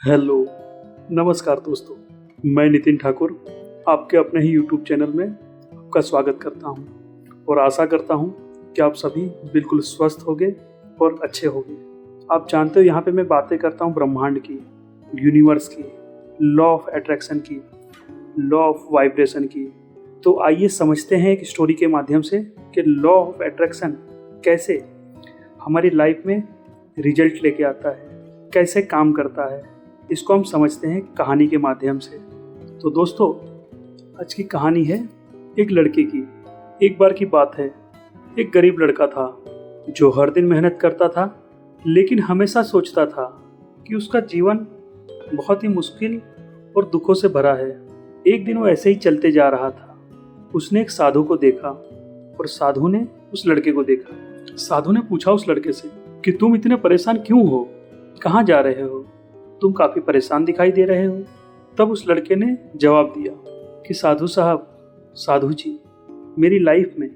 Hello, नमस्कार दोस्तों। मैं नितिन ठाकुर आपके अपने ही यूट्यूब चैनल में आपका स्वागत करता हूं और आशा करता हूं कि आप सभी बिल्कुल स्वस्थ होंगे और अच्छे होंगे। आप जानते हो, यहाँ पे मैं बातें करता हूं ब्रह्मांड की, यूनिवर्स की, लॉ ऑफ अट्रैक्शन की, लॉ ऑफ वाइब्रेशन की। तो आइए समझते हैं एक स्टोरी के माध्यम से कि लॉ ऑफ अट्रैक्शन कैसे हमारी लाइफ में रिजल्ट लेके आता है, कैसे काम करता है। इसको हम समझते हैं कहानी के माध्यम से। तो दोस्तों, आज की कहानी है एक लड़के की। एक बार की बात है, एक गरीब लड़का था जो हर दिन मेहनत करता था, लेकिन हमेशा सोचता था कि उसका जीवन बहुत ही मुश्किल और दुखों से भरा है। एक दिन वो ऐसे ही चलते जा रहा था। उसने एक साधु को देखा और साधु ने उस लड़के को देखा। साधु ने पूछा उस लड़के से कि तुम इतने परेशान क्यों हो, कहाँ जा रहे हो, तुम काफी परेशान दिखाई दे रहे हो। तब उस लड़के ने जवाब दिया कि साधु साहब, साधु जी, मेरी लाइफ में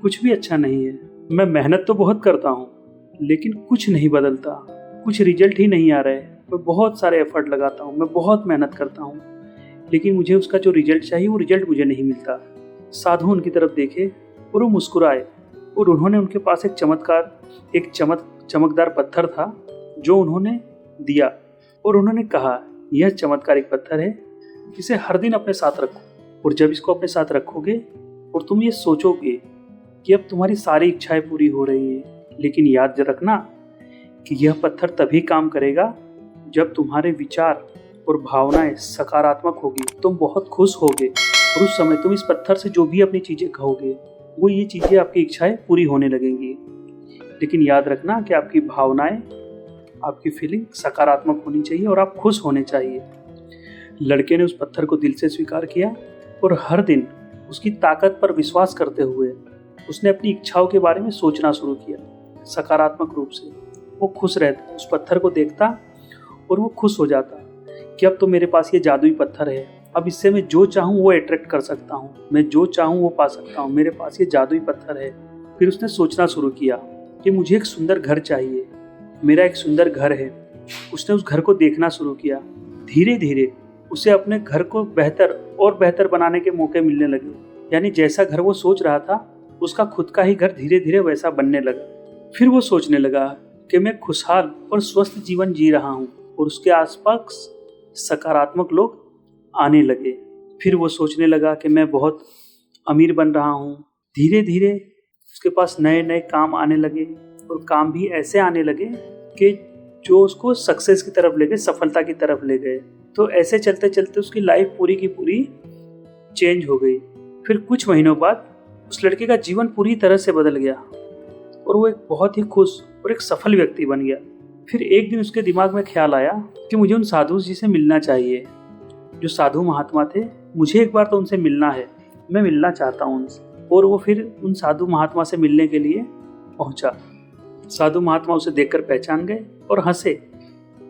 कुछ भी अच्छा नहीं है। मैं मेहनत तो बहुत करता हूँ, लेकिन कुछ नहीं बदलता, कुछ रिजल्ट ही नहीं आ रहे। मैं बहुत सारे एफर्ट लगाता हूँ, मैं बहुत मेहनत करता हूँ, लेकिन मुझे उसका जो रिजल्ट चाहिए वो रिजल्ट मुझे नहीं मिलता। साधु उनकी तरफ देखे और वो मुस्कुराए और उन्होंने उनके पास एक चमकदार पत्थर था जो उन्होंने दिया और उन्होंने कहा, यह चमत्कारिक पत्थर है, इसे हर दिन अपने साथ रखो। और जब इसको अपने साथ रखोगे और तुम ये सोचोगे कि अब तुम्हारी सारी इच्छाएं पूरी हो रही है, लेकिन याद रखना कि यह पत्थर तभी काम करेगा जब तुम्हारे विचार और भावनाएं सकारात्मक होगी। तुम बहुत खुश होगे और उस समय तुम इस पत्थर से जो भी अपनी चीजें कहोगे वो ये चीजें, आपकी इच्छाएं पूरी होने लगेंगी। लेकिन याद रखना कि आपकी भावनाएं, आपकी फीलिंग सकारात्मक होनी चाहिए और आप खुश होने चाहिए। लड़के ने उस पत्थर को दिल से स्वीकार किया और हर दिन उसकी ताकत पर विश्वास करते हुए उसने अपनी इच्छाओं के बारे में सोचना शुरू किया। सकारात्मक रूप से वो खुश रहता, उस पत्थर को देखता और वो खुश हो जाता कि अब तो मेरे पास ये जादुई पत्थर है, अब इससे मैं जो चाहूँ वो अट्रैक्ट कर सकता हूँ, मैं जो चाहूँ वो पा सकता हूँ, मेरे पास ये जादुई पत्थर है। फिर उसने सोचना शुरू किया कि मुझे एक सुंदर घर चाहिए, मेरा एक सुंदर घर है। उसने उस घर को देखना शुरू किया। धीरे धीरे उसे अपने घर को बेहतर और बेहतर बनाने के मौके मिलने लगे। यानी जैसा घर वो सोच रहा था, उसका खुद का ही घर धीरे धीरे वैसा बनने लगा। फिर वो सोचने लगा कि मैं खुशहाल और स्वस्थ जीवन जी रहा हूँ और उसके आसपास सकारात्मक लोग आने लगे। फिर वो सोचने लगा कि मैं बहुत अमीर बन रहा हूँ। धीरे धीरे उसके पास नए नए काम आने लगे और काम भी ऐसे आने लगे कि जो उसको सक्सेस की तरफ ले गए, सफलता की तरफ ले गए। तो ऐसे चलते चलते उसकी लाइफ पूरी की पूरी चेंज हो गई। फिर कुछ महीनों बाद उस लड़के का जीवन पूरी तरह से बदल गया और वो एक बहुत ही खुश और एक सफल व्यक्ति बन गया। फिर एक दिन उसके दिमाग में ख्याल आया कि मुझे उन साधु जी से मिलना चाहिए, जो साधु महात्मा थे। मुझे एक बार तो उनसे मिलना है, मैं मिलना चाहता हूँ उनसे। और वो फिर उन साधु महात्मा से मिलने के लिए पहुंचा। साधु महात्मा उसे देखकर पहचान गए और हंसे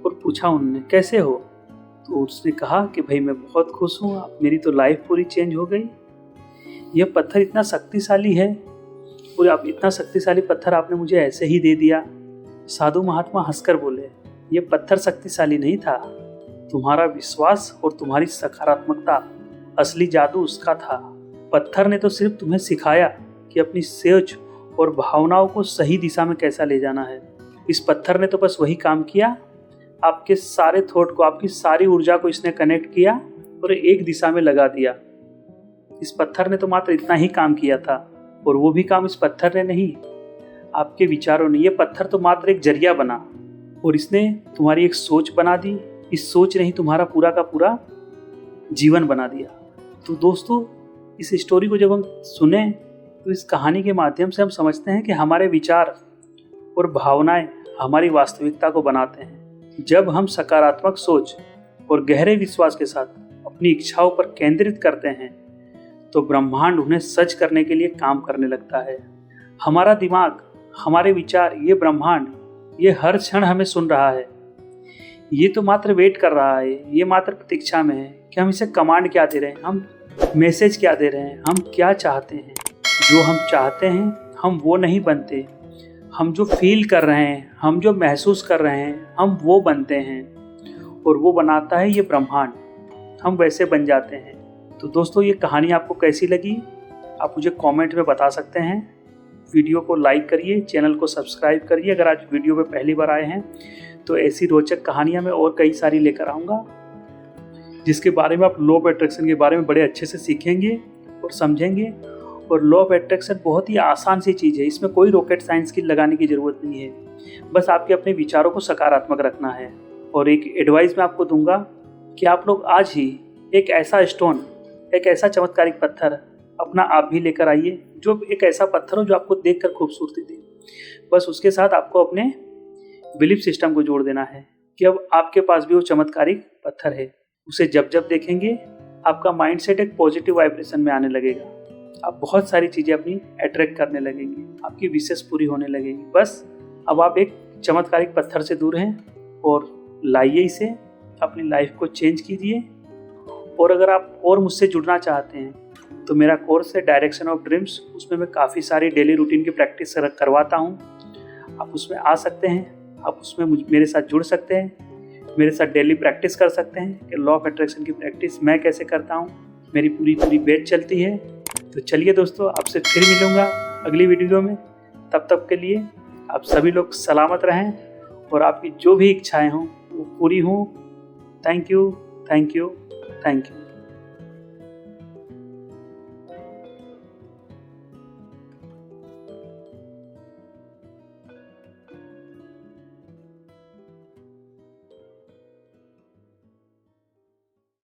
और पूछा उन्होंने, कैसे हो? तो उसने कहा कि भाई मैं बहुत खुश हूँ, मेरी तो लाइफ पूरी चेंज हो गई। यह पत्थर इतना शक्तिशाली है और आप इतना शक्तिशाली पत्थर आपने मुझे ऐसे ही दे दिया। साधु महात्मा हंसकर बोले, यह पत्थर शक्तिशाली नहीं था, तुम्हारा विश्वास और तुम्हारी सकारात्मकता, असली जादू उसका था। पत्थर ने तो सिर्फ तुम्हें सिखाया कि अपनी सोच और भावनाओं को सही दिशा में कैसा ले जाना है। इस पत्थर ने तो बस वही काम किया, आपके सारे थॉट को, आपकी सारी ऊर्जा को इसने कनेक्ट किया और एक दिशा में लगा दिया। इस पत्थर ने तो मात्र इतना ही काम किया था, और वो भी काम इस पत्थर ने नहीं, आपके विचारों ने। ये पत्थर तो मात्र एक जरिया बना और इसने तुम्हारी एक सोच बना दी। इस सोच ने ही तुम्हारा पूरा का पूरा जीवन बना दिया। तो दोस्तों, इस स्टोरी को जब हम सुने तो इस कहानी के माध्यम से हम समझते हैं कि हमारे विचार और भावनाएं हमारी वास्तविकता को बनाते हैं। जब हम सकारात्मक सोच और गहरे विश्वास के साथ अपनी इच्छाओं पर केंद्रित करते हैं तो ब्रह्मांड उन्हें सच करने के लिए काम करने लगता है। हमारा दिमाग, हमारे विचार, ये ब्रह्मांड, ये हर क्षण हमें सुन रहा है। ये तो मात्र वेट कर रहा है, ये मात्र प्रतीक्षा में है कि हम इसे कमांड क्या दे रहे हैं, हम मैसेज क्या दे रहे हैं, हम क्या चाहते हैं। जो हम चाहते हैं हम वो नहीं बनते, हम जो फील कर रहे हैं, हम जो महसूस कर रहे हैं, हम वो बनते हैं। और वो बनाता है ये ब्रह्मांड, हम वैसे बन जाते हैं। तो दोस्तों ये कहानी आपको कैसी लगी आप मुझे कमेंट में बता सकते हैं। वीडियो को लाइक करिए, चैनल को सब्सक्राइब करिए अगर आज वीडियो में पहली बार आए हैं। तो ऐसी रोचक कहानियाँ मैं और कई सारी लेकर आऊँगा जिसके बारे में आप लॉ ऑफ अट्रैक्शन के बारे में बड़े अच्छे से सीखेंगे और समझेंगे। और लॉ ऑफ अट्रैक्शन बहुत ही आसान सी चीज़ है, इसमें कोई रॉकेट साइंस की लगाने की ज़रूरत नहीं है, बस आपके अपने विचारों को सकारात्मक रखना है। और एक एडवाइस मैं आपको दूंगा कि आप लोग आज ही एक ऐसा स्टोन, एक ऐसा चमत्कारिक पत्थर अपना आप भी लेकर आइए, जो एक ऐसा पत्थर हो जो आपको देखकर खूबसूरती दे। बस उसके साथ आपको अपने बिलीफ सिस्टम को जोड़ देना है कि अब आपके पास भी वो चमत्कारिक पत्थर है। उसे जब जब देखेंगे आपका माइंडसेट एक पॉजिटिव वाइब्रेशन में आने लगेगा, आप बहुत सारी चीज़ें अपनी अट्रैक्ट करने लगेंगे, आपकी विशेष पूरी होने लगेगी। बस अब आप एक चमत्कारिक पत्थर से दूर हैं और लाइए इसे, अपनी लाइफ को चेंज कीजिए। और अगर आप और मुझसे जुड़ना चाहते हैं तो मेरा कोर्स है डायरेक्शन ऑफ ड्रीम्स, उसमें मैं काफ़ी सारी डेली रूटीन की प्रैक्टिस करवाता हूँ। आप उसमें आ सकते हैं, आप उसमें मेरे साथ जुड़ सकते हैं, मेरे साथ डेली प्रैक्टिस कर सकते हैं कि लॉ ऑफ अट्रैक्शन की प्रैक्टिस मैं कैसे करता हूँ। मेरी पूरी बैच चलती है। तो चलिए दोस्तों, आपसे फिर मिलूँगा अगली वीडियो में। तब तक के लिए आप सभी लोग सलामत रहें और आपकी जो भी इच्छाएं हों वो पूरी हों। Thank you, thank you, thank you.